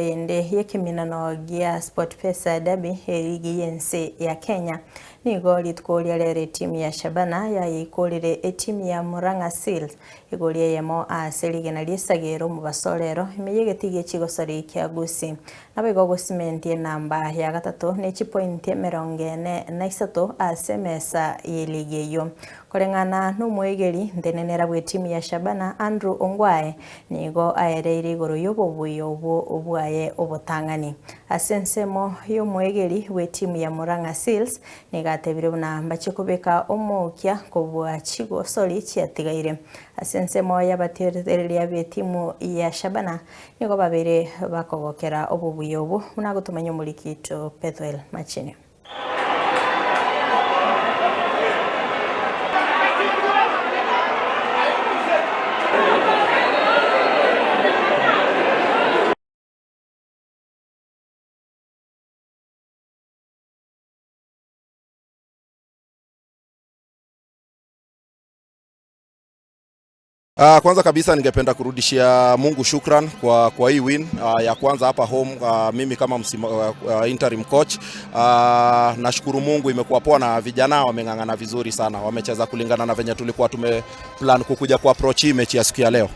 Ende yekiminano gia SportPesa Derby erigi yense ya Kenya nigo litkolia lere timu ya Shabana ya ikolire timu ya Murang'a Seals igolia yemo aselige na lisagero mu basolero imeyegetigie chigosari kya gusi nabego gusimentie namba ya gatatu ne chipoint 43 asemesa yelige yo kolengana n'umwegeri ndenenera bwe timu ya Shabana Andrew Ongwae nigo aereire igoro yobobuyo obwaye obotangani asensemo y'umwegeri we timu ya Murang'a Seals nigatebire buna mbachikubeka omokya kobwa chigosori kyatigaire asensemo y'abaterereria be timu ya Shabana nigo babere bakogokera obubuyo obu muna gutumanya mulikito Pethuel Machini. Kwanza kabisa ningependa kurudishia Mungu shukran kwa hii win ya kwanza hapa home. Mimi kama interim coach nashukuru Mungu, imekuwa poa na vijana wameng'ang'ana vizuri sana, wamecheza kulingana na venye tulikuwa tumeplan kukuja kwa approach hii mechi ya siku ya leo.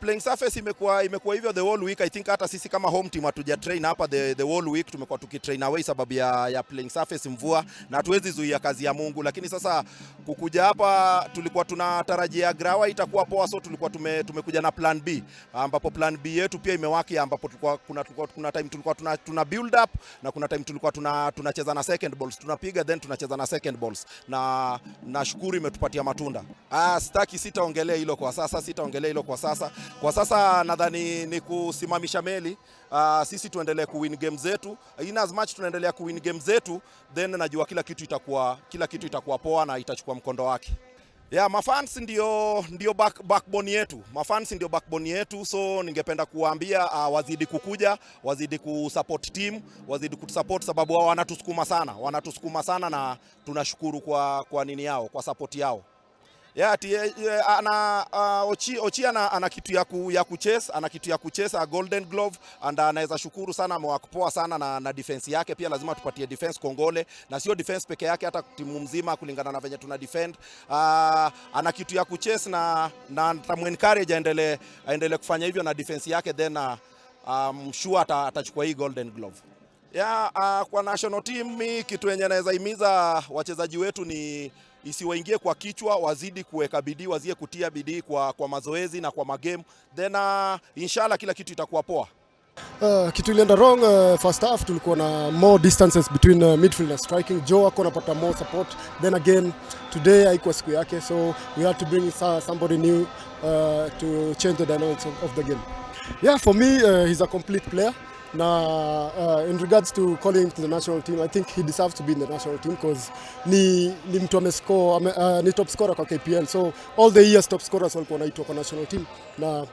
Playing surface imekuwa hivyo the whole week. I think hata sisi kama home team hatuja train hapa the whole week, tumekuwa tukitrain away sababu ya playing surface mvua, na hatuwezi zuia kazi ya Mungu. Lakini sasa kukuja hapa tulikuwa tunatarajia grawa itakuwa poa, so tulikuwa tumekuja na plan B, ambapo plan B yetu pia imewaki, ambapo kuna time tulikuwa tuna build up na kuna time tulikuwa tunacheza na second balls, tunapiga then tunacheza na second balls, na nashukuru imetupatia matunda. Sitaongelea hilo kwa sasa. Kwa sasa nadhani ni kusimamisha meli, sisi tuendelee kuwin game zetu. In as much tunaendelea kuwin game zetu, then najua kila kitu itakuwa poa na itachukua mkondo wake. Mafans ndio backbone yetu. Mafans ndio backbone yetu, so ningependa kuambia wazidi kukuja, wazidi kusupport team, wazidi kutusupport sababu wao wanatusukuma sana na tunashukuru kwa nini yao, kwa support yao. Ochi ana kitu ya kucheza, Golden Glove, and anaweza shukuru sana, amewakupoa sana na defense yake. Pia lazima tupatie defense kongole, na sio defense peke yake, hata timu mzima kulingana na venye tuna defend. Ana kitu ya kucheza na tamu-encourage aendelee kufanya hivyo na defense yake, then sure atachukua hii Golden Glove. Kwa national team kitu yenye naweza himiza wachezaji wetu ni isiwaingie kwa kichwa, wazidi kuweka bidii, wazidi kutia bidii kwa mazoezi na kwa magame, then inshallah kila kitu itakuwa poa. Kitu ilienda wrong first half, tulikuwa na more distances between midfield and striking. Joe ako napata more support, then again today haikuwa siku yake, so we had to bring somebody new to change the dynamics of the game. For me he's a complete player. In regards to calling him to the national team, I think he deserves to be in the national team because ni mtu amescore, ni top scorer kwa KPL, so all the years top scorers walikuwa wanaitwa kwa national team, na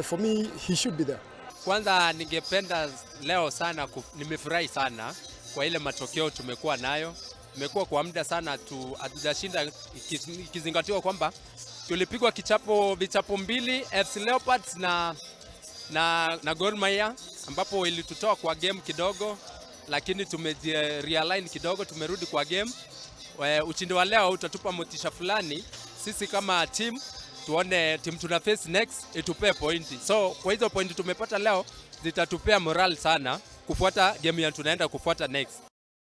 for me he should be there. Kwanza ningependa leo sana nimefurahi sana kwa ile matokeo tumekuwa nayo. Tumekuwa kwa muda sana hatujashinda, ikizingatiwa kwamba tulipigwa vichapo mbili FC Leopards na Gor Mahia, ambapo ilitutoa kwa game kidogo, lakini tumerealign kidogo, tumerudi kwa game. Ushindi wa leo utatupa motisha fulani sisi kama team, tuone team tuna face next itupe pointi. So kwa hizo pointi tumepata leo zitatupea moral sana kufuata game ya tunaenda kufuata next.